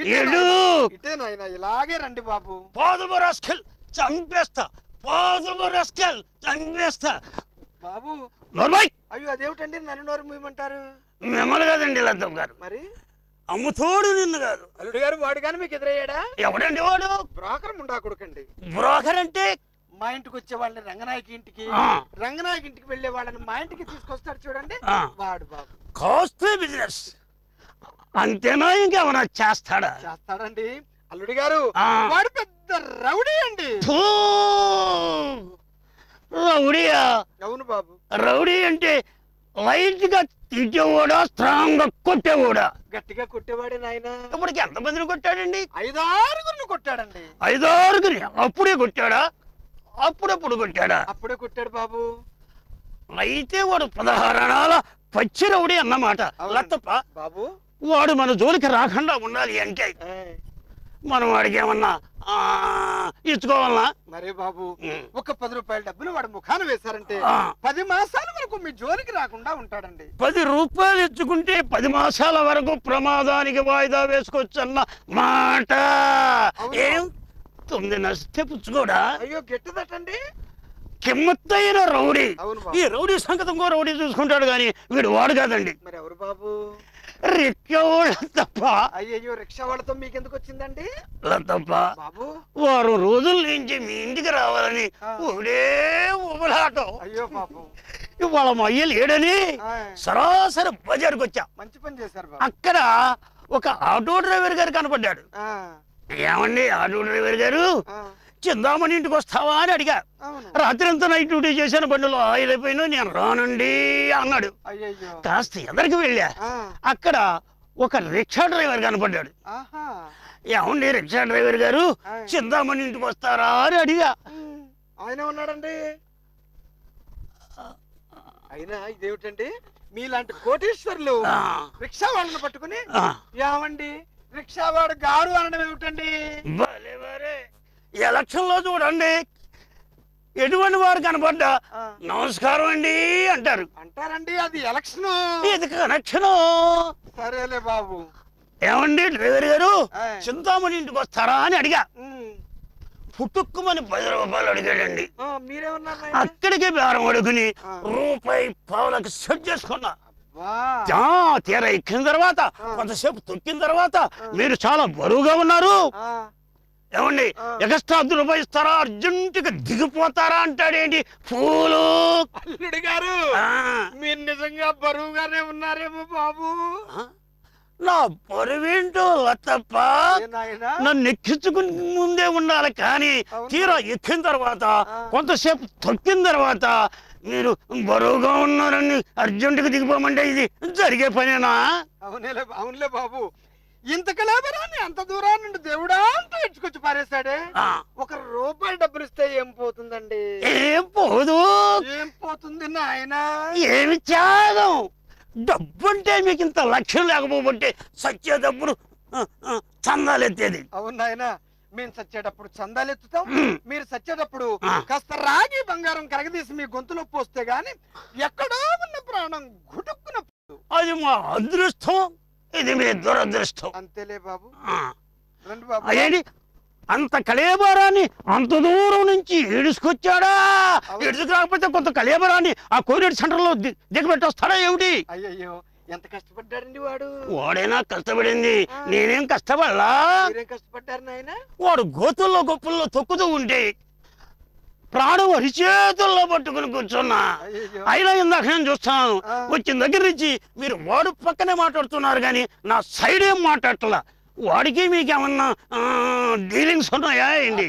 ఇటే నాయన ఇలాగే రండి బాబు. పోదుము రస్కెల్ చంపేస్తా, పోదుము రస్కెల్ చంపేస్తా. బాబు నోర్మై. అయ్యో అదేమిటండి నన్ను నోరు మూయమంటారు? మిమ్మల్ని కాదండి లద్దం గారు, మరి అమ్ముతోడు నిన్ను కాదు. అల్లుడు గారు వాడు కానీ మీకు ఎదురయ్యాడా? ఎవడండి వాడు? బ్రోకర్ ముండా కొడుకండి. బ్రోకర్ అంటే మా ఇంటికి వచ్చే వాళ్ళని రంగనాయకి ఇంటికి, రంగనాయకి ఇంటికి వెళ్లే వాళ్ళని మా ఇంటికి తీసుకొస్తాడు చూడండి, వాడు బాబు. కాస్ట్లీ బిజినెస్ అంతేనా, ఇంకేమన్నా చేస్తాడా? చేస్తాడండి అల్లుడి గారు. వాడు పెద్ద రౌడీ అండి. రౌడీయా? అవును బాబు. రౌడీ అంటే లైట్ గా తిట్టేవాడా, స్ట్రాంగ్ గా కొట్టేవాడా? గట్టిగా కొట్టేవాడే నాయన. ఇప్పటికి ఎంతమందిని కొట్టాడండి? 5-6 కొట్టాడండి. 5-6 అప్పుడే కొట్టాడా? అప్పుడప్పుడు కొట్టాడా? అప్పుడే కొట్టాడు బాబు. అయితే వాడు 16 అణాల పచ్చి రౌడీ అన్నమాట. లత్తప్ప బాబు, వాడు మన జోలికి రాకుండా ఉండాలి అంటే మనం వాడికి ఏమన్నా ఇచ్చుకోవాలనా? మరే బాబు, ఒక 10 రూపాయల డబ్బులు వాడు ముఖాన వేశారంటే 10 మాసాల వరకు మీ జోలికి రాకుండా ఉంటాడండి. 10 రూపాయలు ఇచ్చుకుంటే 10 మాసాల వరకు ప్రమాదానికి వాయిదా వేసుకోవచ్చు అన్న మాట. ఏం 9 నస్తే పుచ్చుకోడా? అయ్యో గట్టిదటండి. కిమ్మత్తైన రౌడీ. ఈ రౌడీ సంగతి ఇంకో రౌడీ చూసుకుంటాడు గాని వీడు వాడు కాదండి. మరి ఎవరు బాబు? రిక్షా తప్ప. అయ్యో రిక్షా వాళ్ళతో మీకెందుకు వచ్చిందండి? తప్ప బాబు, వారం రోజుల నుంచి మీ ఇంటికి రావాలని ఒకడే ఊబలాటం. అయ్యో పాపం. ఇవాళ మా అయ్య లేడని సరాసరి బజార్కి వచ్చా. మంచి పని చేశారు. అక్కడ ఒక ఆటో డ్రైవర్ గారు కనపడ్డాడు. ఏమండి ఆటో డ్రైవర్ గారు, చిందామణి ఇంటికి వస్తావా అని అడిగా. రాత్రి అంతా నైట్ డ్యూటీ చేశాను, బండిలో ఆయిల్ అయిపోయినా, నేను రానండి అన్నాడు. కాస్త ఎదరికి వెళ్ళా. అక్కడ ఒక రిక్షా డ్రైవర్ కనపడ్డాడు. ఏమండి రిక్షా డ్రైవర్ గారు, చిందామణి ఇంటికి వస్తారా అని అడిగా. ఆయన ఉన్నాడండి. అయినా ఇదేమిటండి, మీలాంటి కోటీశ్వర్లు రిక్షా వాళ్ళని పట్టుకుని ఏమండి రిక్షావాడు గారు అనడం ఏమిటండి? ఎలక్షన్ లో చూడండి, ఎటువంటి వారు కనపడ్డా నమస్కారం అండి అంటారు. అంటారండి, అది ఎలక్షన్, ఇది కనెక్షన్. సరేలే బాబు. ఏమండి డ్రైవర్ గారు, చింతామణి ఇంటికి వస్తారా అని అడిగా. పుట్టుక్కుమని 10 రూపాయలు అడిగాడండి. మీరేమన్నారు? అక్కడికే బేరం అడుగుని రూపాయి పావులకు సెట్ చేసుకున్నా. తీరా ఎక్కిన తర్వాత కొంతసేపు తొక్కిన తర్వాత మీరు చాలా బరువుగా ఉన్నారు, ఏమండి ఎక్స్ట్రా 10 రూపాయలు ఇస్తారా, అర్జెంటుగా దిగిపోతారా అంటాడేంటి పూలు. అల్లుడు గారు, మీరు నిజంగా బరువుగానే ఉన్నారేమో బాబు. నా బరువేంటో తప్ప నన్ను ఎక్కించుకుని ముందే ఉండాలి, కానీ తీరా ఎక్కిన తర్వాత కొంతసేపు తొక్కిన తర్వాత మీరు బరువుగా ఉన్నారని అర్జెంటుగా దిగిపోమంటే ఇది జరిగే పనేనా? అవునులే బాబు. ఇంత కలేబరాన్ని అంత దూరాన్ని నుండి దేవుడా అంతా ఇచ్చుకొచ్చి పారేశాడే. 1 రూపాయి డబ్బులు ఇస్తే ఏం పోతుందండి? ఏం పోదు. ఏం పోతుంది నాయన? ఏమి త్యాగం. డబ్బు అంటే మీకు ఇంత లక్ష్యం లేకపోతే సచ్చేటప్పుడు చందాలు ఎత్తేది. అవును నాయన, మేము సచ్చేటప్పుడు చందాలు ఎత్తుతాం, మీరు సచ్చేటప్పుడు కాస్త రాగి బంగారం కరగదీసి మీ గొంతులో పోస్తే గాని ఎక్కడో ఉన్న ప్రాణం గుటుక్కున. అది మా అదృష్టం, ఇది మీ దురదృష్టం. అంతేలే బాబు. అదేంటి అంత కళేబరాన్ని అంత దూరం నుంచి ఈడుచుకొచ్చాడా? ఈడుచుకు రాకపోతే కొంత కళేబరాన్ని ఆ కోరిడర్ సెంటర్ లో దిగబెట్టొస్తాడా ఏమిటి? అయ్యయ్యో, ఎంత కష్టపడ్డాడండి వాడు. వాడైనా కష్టపడింది, నేనేం కష్టపడలా. కష్టపడ్డారు నాయన. వాడు గోతుల్లో గొప్పల్లో తొక్కుతూ ఉంటే ప్రాణం అరిచేతుల్లో పట్టుకుని కూర్చున్నా. అయినా ఇందాక నేను చూస్తున్నాను, వచ్చిన దగ్గర నుంచి మీరు వాడు పక్కనే మాట్లాడుతున్నారు కానీ నా సైడ్ ఏం మాట్లాడట్లా. వాడికి మీకేమన్నా డీలింగ్స్ ఉన్నాయా ఏంటి?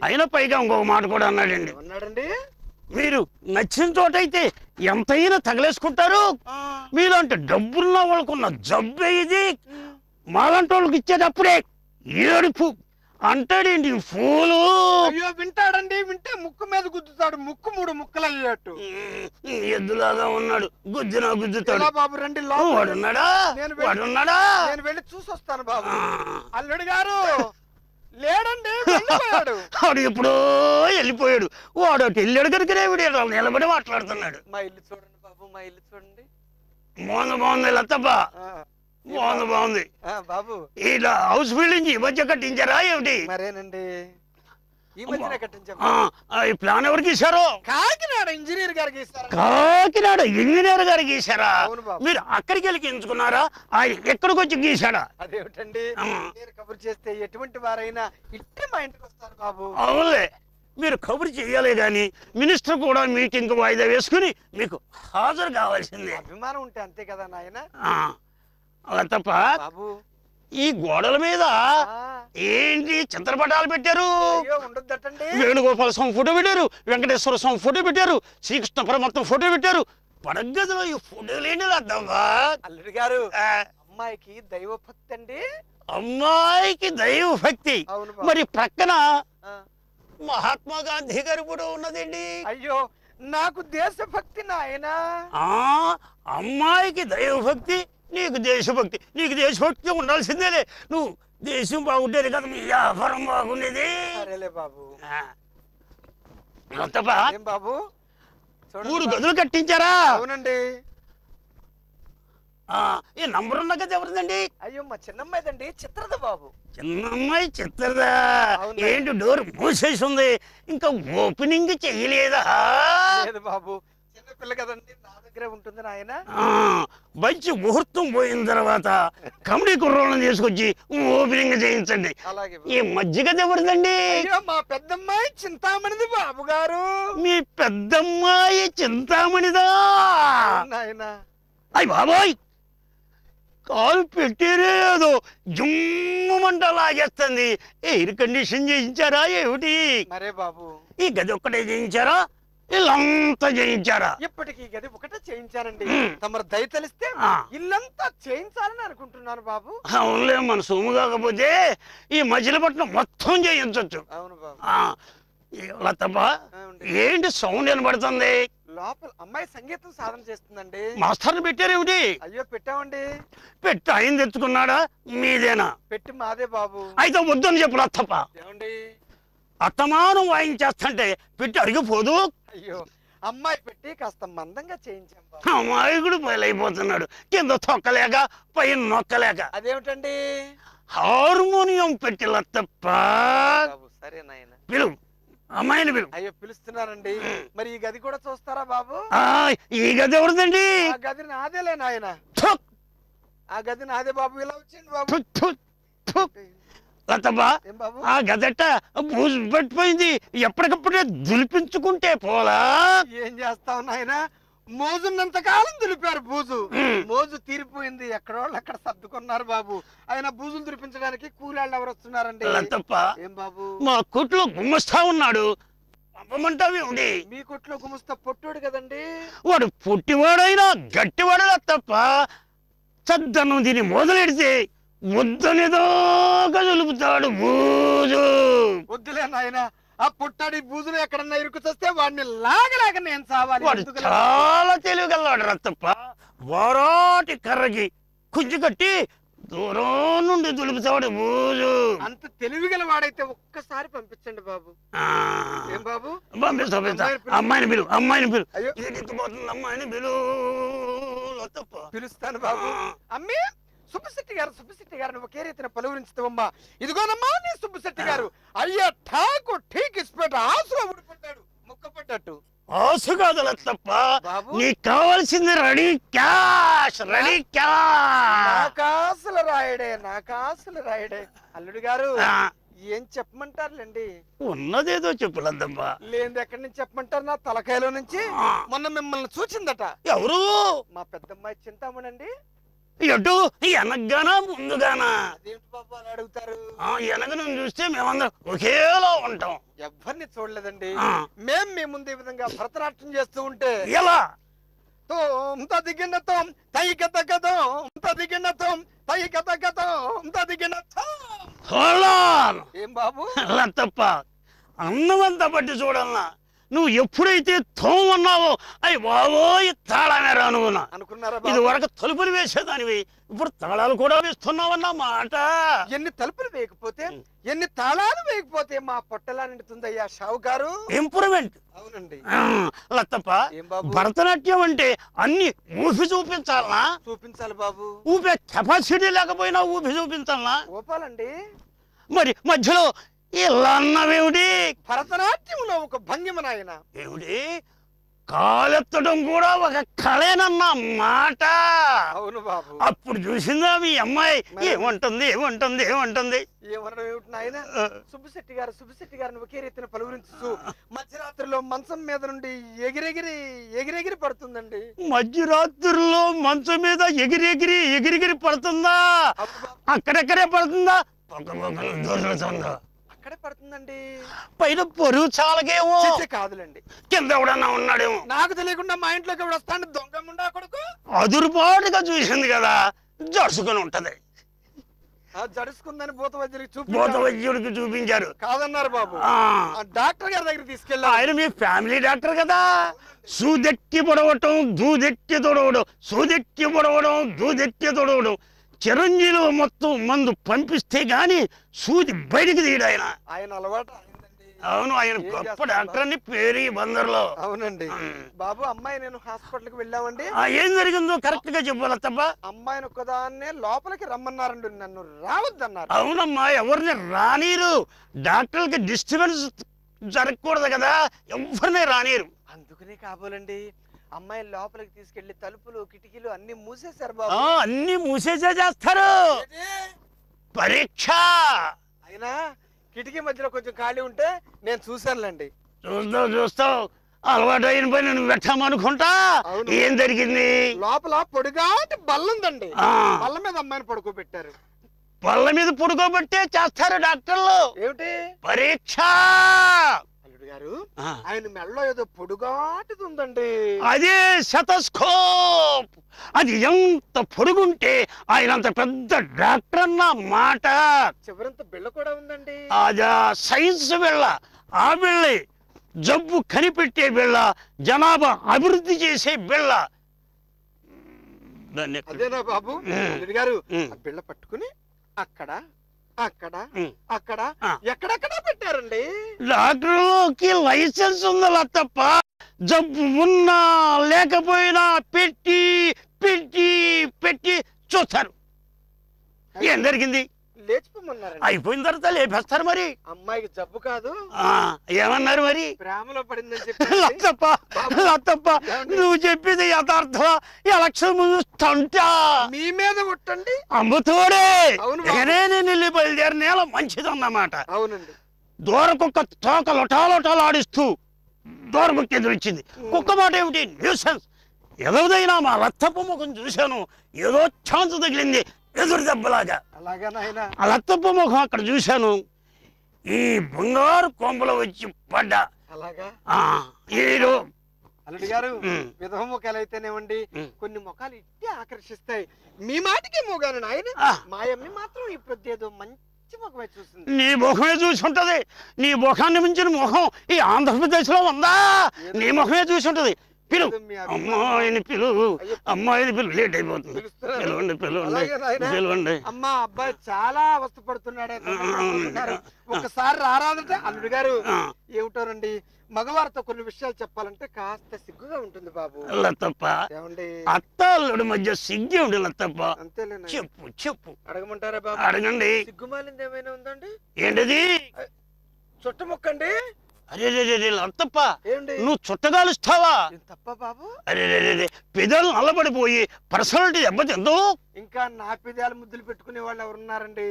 అయినా పైగా ఇంకొక మాట కూడా అన్నాడండి. మీరు నచ్చిన చోటైతే ఎంతైనా తగలేసుకుంటారు, మీలాంటి డబ్బున్న వాళ్ళకున్న జబ్బే ఇది, మాలాంటి వాళ్ళకి ఇచ్చేటప్పుడే ఏడుపు అంటాడేంటి ఫూలు. అయ్యో వింటాడండి, వింటే ముక్కు మీద గుద్దుతాడు, ముక్కు 3 ముక్కలు అయ్యేట్టు. ఎద్దులాగా ఉన్నాడు, గుద్దునా గుద్దుతాడు. బాబు రండి, వాడున్నాడా? వాడున్నాడా? నేను వెళ్ళి చూసొస్తాను బాబు. అల్లుడు గారు లేడండి, వాడు ఎప్పుడో వెళ్ళిపోయాడు. వాడు అటు వెళ్ళాడు కనుక నిలబడి మాట్లాడుతున్నాడు. మా ఇల్లు చూడండి బాబు, మా ఇల్లు చూడండి. బాగుంది లతప్ప. బాగుంది బాగుంది. బాబు ఇలా హౌస్ బిల్డింగ్ ఈ మధ్య కట్టించారా ఏమిటి? మరేనండి ఈ మధ్యనే కట్టించాం. ఈ ప్లాన్ ఎవరికి ఇచ్చారో? కాకినాడ ఇంజనీర్ గారికి ఇస్తారు. కాకినాడ ఇంజనీర్ గారికి గీశారా? అవును బాబు. మీరు అక్కడికి వెళ్ళి గీయించుకున్నారా? ఆయన ఎక్కడికి వచ్చి గీశాడా? అదేమిటండి నేను కబురు చేస్తే ఎటువంటి వారైనా ఇట్టే మా ఇంటికి వస్తారు బాబు. అవునులే, మీరు కబురు చెయ్యాలే గాని మినిస్టర్ కూడా మీటింగ్ వాయిదా వేసుకుని మీకు హాజరు కావాల్సిందే. అభిమానం ఉంటే అంతే కదా నాయన. అలా తప్ప బాబు ఈ గోడల మీద ఏంటి చిత్రపటాలు పెట్టారు? ఉండొద్దటండి. వేణుగోపాల స్వామి ఫోటో పెట్టారు, వెంకటేశ్వర స్వామి ఫోటో పెట్టారు, శ్రీకృష్ణ పరమాత్మ ఫోటో పెట్టారు. పడగదిలో ఈ ఫోటోలు ఏంటి అర్థంగా? అల్లుడు గారు అమ్మాయికి దైవభక్తి అండి. అమ్మాయికి దైవభక్తి. మరి ప్రక్కన మహాత్మా గాంధీ గారి ఫోటో ఉన్నదండి. అయ్యో నాకు దేశభక్తి నాయన. అమ్మాయికి దైవభక్తి, నీకు దేశభక్తి. నీకు దేశభక్తి ఉండాల్సిందేలే. నువ్వు దేశం బాగుంటేనే కదా మీ వ్యాపారం బాగుండేది. బాబు బాబు 3 గదులు కట్టించారా? అవునండి. ఈ నంబర్ ఉన్న గది ఎవరిదండి? అయ్యో మా చిన్నమ్మాయిదండి, చిత్రద బాబు. చిన్నమ్మాయి చిత్రదా? ఏంటి డోర్ మూసేసి ఉంది, ఇంకా ఓపెనింగ్ చెయ్యలేదా? బాబు చిన్నపిల్ల కదండి, నా దగ్గరే ఉంటుంది నాయన. మంచి ముహూర్తం పోయిన తర్వాత కమిటీ కుర్రోళ్ళని తీసుకొచ్చి ఓపెనింగ్ చేయించండి. ఈ మధ్య గది ఎవరిదండి? మా పెద్దమ్మాయి చింతామణిది బాబు గారు. మీ పెద్దమ్మాయి చింతామణిదా? నాయన అయ్య బాబాయ్, కాలు పెట్టేదో జుమ్మంట లాగేస్తుంది. ఎయిర్ కండిషన్ చేయించారా ఏమిటి? మరే బాబు ఈ గది ఒక్కటే చేయించారా, ఇల్లంతా చేయించారా? ఇప్పటికి గది ఒకటే చేయించారండి. తమరు దయ తెలిస్తే ఇల్లంతా చేయించాలని అనుకుంటున్నాను బాబు. అవునులే, మన సొమ్ము కాకపోతే ఈ మజిలీపట్నం మొత్తం చేయించవచ్చు. అవును బాబు. లతబ్బా, ఏంటి సౌండ్ వినబడుతుంది? లోపల అమ్మాయి సంగీతం సాధన చేస్తుందండి. మాస్టర్ని పెట్టారేమిటి? అయ్యో పెట్టామండి. పెట్టి ఆయన తెచ్చుకున్నాడా? మీదేనా? పెట్టి మాదే బాబు. అయితే వద్దని చెప్పు లతప్ప. ఏమండి అత్తమానం వాయించేస్తుంటే పెట్టి అరిగిపోదు. అయ్యో అమ్మాయి పెట్టి కాస్త మందంగా చేయించాం. అమ్మాయి కూడా బయలైపోతున్నాడు, కింద తొక్కలేక పైన నొక్కలేక. అదేమిటండి? హార్మోనియం పెట్టి లతప్ప. సరే నాయన, పిలువు అమ్మాయిని పిలువు. అయ్యో పిలుస్తున్నారండి. మరి ఈ గది కూడా చూస్తారా బాబు? ఈ గది ఎవరిదండి? ఆ గది నాదేలే నాయన. ఆ గది నాదే బాబు. ఇలా వచ్చింది బాబు. లతబ్బా, ఆ గదట బూజు పట్టిపోయింది, ఎప్పటికప్పుడే దులిపించుకుంటే పోలా. ఏం చేస్తావు నాయన, మోజున్నంత కాలం దులిపారు బూజు. మోజు తీరిపోయింది, ఎక్కడోళ్ళు అక్కడ సర్దుకున్నారు బాబు. ఆయన బూజులు దులిపించడానికి కూలాళ్ళు ఎవరు వస్తున్నారండి? లతప్ప, ఏం బాబు? మా కొట్లో గుమ్మస్తా ఉన్నాడు, పంపమంటావి ఉంది. మీ కొట్లో గుమస్తా పొట్టోడు కదండి. వాడు పొట్టివాడైనా గట్టివాడు లతప్ప. చద్దన్నం దీన్ని మొదలెడితే వద్దనేదాకా దులుపుతాడు బూజు. వద్దులే నాయన, ఆ పుట్టాడి బూజులు ఎక్కడన్నా ఇరుకు చేస్తే వాడిని లాగలేక నేను చావాలి. వాడు చాలా తెలివిగలవాడు రత్తప్ప. వారాటి కర్రకి కుంజు కట్టి దూరం నుండి దులుపుతాడు బూజు. అంత తెలివిగల వాడైతే ఒక్కసారి పంపించండి బాబు. ఏం బాబు? పంపిస్తా. అమ్మాయిని పిలు, అమ్మాయిని పిలు. అమ్మాయిని పిలు. పిలుస్తాను బాబు. అమ్మే సుబ్బశెట్టి గారు, సుబ్బశెట్టి గారు ఒకే రీతిన పలువురించుతావమ్మా. ఇదిగోనమ్మా నీ సుబ్బశెట్టి గారు. అయ్యా ఠాకు ఠీక్ ఇస్పెట్ట ఆసులో ఊడిపడ్డాడు, ముక్కపడ్డట్టు. ఆసు కాదు లతప్ప, నీకు కావాల్సింది రెడీ క్యాష్. Ready cash. నాకాసుల రాయడే, నాకాసుల రాయడే. అల్లుడు గారు ఏం చెప్పమంటారులేండి? ఉన్నదేదో చెప్పులద్దమ్మా. లేదు ఎక్కడి నుంచి చెప్పమంటారు? నా తలకాయలో నుంచి. మొన్న మిమ్మల్ని చూచిందట. ఎవరు? మా పెద్దమ్మాయి చింతామణండి. ఎటు వెనకగానా ముందుగానా? అదేంటి బాబు అలా అడుగుతారు? వెనక నుంచి చూస్తే మేమందరం ఒకేలా ఉంటాం. ఎవరిని చూడలేదండి. మేం మీ ముందు ఈ విధంగా భరతనాట్యం చేస్తూ ఉంటే ఎలా దిగినతం ఏం బాబు తప్ప అన్నం అంతా పట్టి చూడాలన్నా నువ్వు ఎప్పుడైతే తోమన్నావో అయ్యి బాబోయ్ తాళమే రానుకున్నా. అనుకున్నారా ఇది వరకు తలుపులు వేసేదానివి, ఇప్పుడు తాళాలు కూడా వేస్తున్నావన్న మాట. ఎన్ని తలుపులు వేయకపోతే, ఎన్ని తాళాలు వేయకపోతే మా పొట్టలా నిండుతుందయ్యా షావుకారు. ఇంప్రూవ్మెంట్. అవునండి లత్తప్ప, ఏం బాబు? భరతనాట్యం అంటే అన్ని ఊపి చూపించాలనా? చూపించాలి బాబు. ఊపే కెపాసిటీ లేకపోయినా ఊపి చూపించాలనా? ఊపాలండి. మరి మధ్యలో ఇలా అన్నవేమిటి? భరతనాట్యంలో ఒక భంగిమ నాయన. ఏమిటి? కాలెత్తడం కూడా ఒక కళేనన్న మాట. అవును బాబు. అప్పుడు చూసిందా మీ అమ్మాయి? ఏమంటుంది ఏమంటుంది ఏమంటుంది? ఏమనడం ఏమిటి నాయన? సుబ్బశెట్టి గారు నువ్వు ఒకే రీతిన పలువురించు. మధ్యరాత్రిలో మంచం మీద నుండి ఎగిరెగిరి పడుతుందండి. మధ్యరాత్రిలో మంచం మీద ఎగిరెగిరి పడుతుందా? అక్కడెక్కడే పడుతుందా? అక్కడే పడుతుందండి. పైన పొరుగు చాలకేమో. కాదులండి, కింద ఎవడన్నా ఉన్నాడేమో. నాకు తెలియకుండా మా ఇంట్లోకి ఎవడు వస్తాడు? దొంగ ముండా కొడుకు. అదురుపాటుగా చూసింది కదా, జడుసుకొని ఉంటది. జడుసుకుందని భూత వైద్యుడికి చూపించారు. కాదన్నారు బాబు. డాక్టర్ గారి దగ్గర తీసుకెళ్ళి, ఆయన మీ ఫ్యామిలీ డాక్టర్ కదా. సూదెట్టి పొడవటం దూదెట్టి తొడవడం, సూదెట్టి పొడవడం దూదెట్టి తొడవడం. చిరంజీవి మొత్తం మందు పంపిస్తే గాని సూది బయటికి తీయడు ఆయన. ఆయన అలవాటు. అవును, ఆయన గొప్ప డాక్టర్ అని పేరు ఈ బందర్లో. అవునండి బాబు. అమ్మాయి నేను హాస్పిటల్ కి వెళ్ళామండి. ఏం జరిగిందో కరెక్ట్ గా చెప్పాలి తప్ప. అమ్మాయిని ఒక్కదాన్నే లోపలికి రమ్మన్నారండి, నన్ను రావద్దన్నారు. అవునమ్మా, ఎవరిని రానీరు. డాక్టర్లకి డిస్టర్బెన్స్ జరగకూడదు కదా, ఎవరిని రానీరు. అందుకనే కాబోలండి అమ్మాయి లోపలికి తీసుకెళ్లి తలుపులు కిటికీలు అన్ని మూసేశారు బాబు. అన్ని మూసేసే చేస్తారు. పరీక్ష అయినా కిటికీ మధ్యలో కొంచెం ఖాళీ ఉంటే నేను చూశానులేండి. చూస్తావు అలవాటు అయిన పని నువ్వు పెట్టామనుకుంటా. ఏం జరిగింది? లోపల పొడిగాటి బల్లుందండి. బల్ల మీద అమ్మాయిని పడుకోబెట్టారు. బల్ల మీద పడుకోబెట్టే చేస్తారు డాక్టర్లు. ఏమిటి? పరీక్ష. అల్లుడు గారు, ఆయన మెడలో ఏదో పొడుగాటిది ఉందండి. అదే శతస్కోప్. అది ఎంత పొడుగుంటే ఆయన అంత పెద్ద డాక్టర్ అన్న మాట. చివరంత బిళ్ళ కూడా ఉందండి. అదా సైన్స్ బిళ్ళ. ఆ బిళ్ళే జబ్బు కనిపెట్టే బిళ్ళ, జనాభా అభివృద్ధి చేసే బిళ్ళ. అదేనా బాబు? అల్లుడు గారు, బిళ్ళ పట్టుకుని అక్కడ అక్కడ అక్కడ ఎక్కడెక్కడ పెట్టారండి. డాక్టర్లోకి లైసెన్స్ ఉందా తప్ప జబ్బు ఉన్నా లేకపోయినా పెట్టి పెట్టి పెట్టి చూస్తారు. ఏం జరిగింది? లేచిపోమన్నారు. అయిపోయిన తర్వాత లేపేస్తారు. మరి అమ్మాయికి జబ్బు కాదు ఏమన్నారు? మరి ప్రేమలో పడిందని చెప్పి. లత్తప్ప, నువ్వు చెప్పింది యథార్థమా? ఎలక్షన్ ముందు స్టంటా? మీ మీద కొట్టండి అమ్ముతోడే. నేను వెళ్ళి బయలుదేరి నేల మంచిదన్నమాట. అవునండి. దూరకుక్క తోక లొటాలొటాలాడిస్తూ దూరకుక్క ఎదురొచ్చింది. కుక్క మాట ఏమిటి? న్యూసెన్స్. ఏదోదైనా మా లత్తప్ప ముఖం చూశాను, ఏదో ఛాన్స్ తగిలింది ఎదురు దెబ్బలాగా. ఆ లత్తప్ప ముఖం అక్కడ చూశాను, ఈ బంగారు కొంపలో వచ్చి పడ్డా. అల్లుడు గారు, విధవ ముఖాలు అయితేనేమండి కొన్ని ముఖాలు ఇట్టే ఆకర్షిస్తాయి. మీ మాటకి మోగాను నాయన. మాయమ్మి మాత్రం ఇప్పుడు ఏదో మంచి ముఖమే చూసింది. నీ ముఖమే చూసి ఉంటది. నీ ముఖాన్ని మించిన ముఖం ఈ ఆంధ్రప్రదేశ్ లో ఉందా? నీ ముఖమే చూసి ఉంటది. పిలు అమ్మాయిని, అమ్మాయిని లేట్ అయిపోతుంది. పిలవండి. అమ్మా, అబ్బాయి చాలా అవస్థపడుతున్నాడే. ఒకసారి రారాదంటే. అల్లుడు గారు, ఏమిటోనండి మగవారితో కొన్ని విషయాలు చెప్పాలంటే కాస్త సిగ్గుగా ఉంటుంది బాబు. లత్తప్ప, అత్త అల్లుడి మధ్య సిగ్గే ఉండి లత్తప్ప. అంతేలే. చెప్పు చెప్పు. అడగమంటారా బాబు? అడగండి. సిగ్గుమాలింది ఏమైనా ఉందండి? ఏంటది? చుట్టముక్కండి. అరే లత్తప్ప, నువ్వు చుట్టగాలుస్తావా? తప్ప బాబు. అరే పెదాలు నల్లబడిపోయి పర్సనాలిటీ దెబ్బతిందో. ఇంకా నా పెదాలు ముద్దులు పెట్టుకునే వాళ్ళు ఎవరున్నారండి?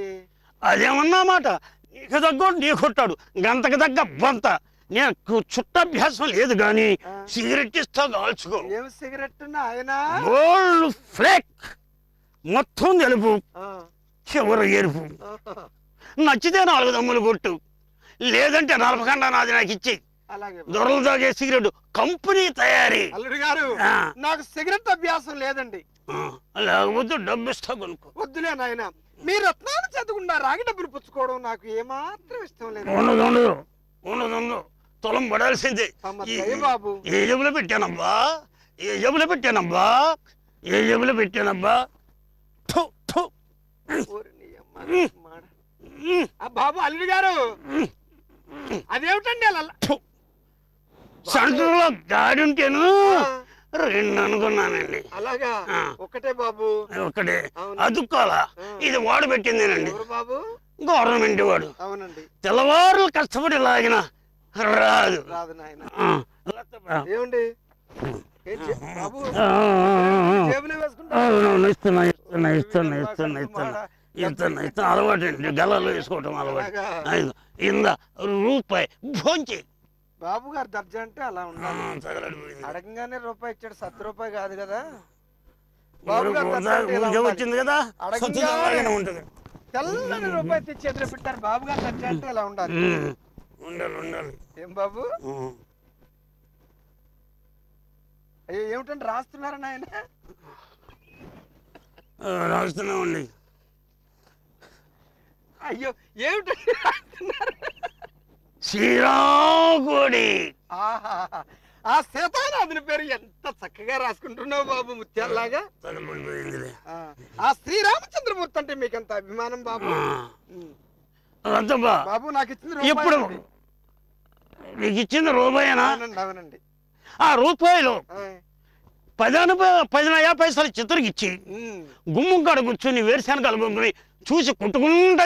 అదేమన్నమాట. నీకు తగ్గోడు నీ కొట్టాడు, గంతకు తగ్గ బంత. నేను చుట్టాభ్యాసం లేదు గాని సిగరెట్ ఇస్తా కాల్చుకో. ఏం సిగరెట్? ఆయన గోల్డ్ ఫ్లేక్, మొత్తం తెలుపు, చివరి ఎరుపు. నచ్చితే 4 దమ్ములు కొట్టు, లేదంటే నలపకుండా నాది నాకు ఇచ్చి. దొరలు తాగే సిగరెట్ కంపెనీ తయారీ. అల్లుడు గారు, నాకు సిగరెట్ అభ్యాసం లేదండి. లేకపోతే డబ్బు ఇస్తా కొనుక్కో. వద్దులే నాయన, మీ రత్నాలు చదువుకుండా రాగి డబ్బులు పుచ్చుకోవడం నాకు ఏమాత్రం ఇష్టం లేదు. ఉండదు. తులం పడాల్సిందే. బాబు ఏ జబులో పెట్టానబ్బా, ఏ జబులో పెట్టానబ్బా, ఏ జబులో పెట్టానబ్బా. బాబు అల్లుడు గారు అదేమిటండి అలా సంతలో గాడి ఉంటేను 2 అనుకున్నానండి. అలాగా ఒకటే బాబు, ఒకటే అదుక్కోవాలా. ఇది వాడు పెట్టిందేనండి, బాబు గవర్నమెంట్ వాడు. అవునండి, తెల్లవారులు కష్టపడి లాగిన రాదు. రాదు నాయన. ఏమండి బాబు ఇస్తున్నా అలవాటు అండి, గల్లలో వేసుకోవటం అలవాటు. ఇంద రూపాయి భోంచి బాబు గారు దర్జా అంటే అలా ఉండాలి. అడగంగానే రూపాయి ఇచ్చాడు, 70 రూపాయి కాదు కదా. వచ్చింది కదా, ఉంటుంది. తెల్లని రూపాయి తెచ్చి ఎదురు పెట్టారు. బాబు గారు దర్జా అంటే ఇలా ఉండాలి. ఉండాలి. ఏం బాబు అయ్యో ఏమిటంటే రాస్తున్నారని ఆయన రాస్తున్నామండి. అయ్యో ఏమిటండి రాస్తున్నారు? శ్రీరాముడి. ఆ సీతానాథుని పేరు ఎంత చక్కగా రాసుకుంటున్నావు బాబు, ముత్యాలలాగా. ఆ శ్రీరామచంద్రమూర్తి అంటే మీకు ఎంత అభిమానం బాబు. బాబు నాకు ఇచ్చింది ఇప్పుడు నీకు ఇచ్చింది రూపాయేనా? అవునండి. ఆ రూపాయలు 10 పైసలు చిత్తరికి ఇచ్చి గుమ్మం కాడ కూర్చొని వేరుశనగలు గుమ్మని చూసి కుట్టుకుంటా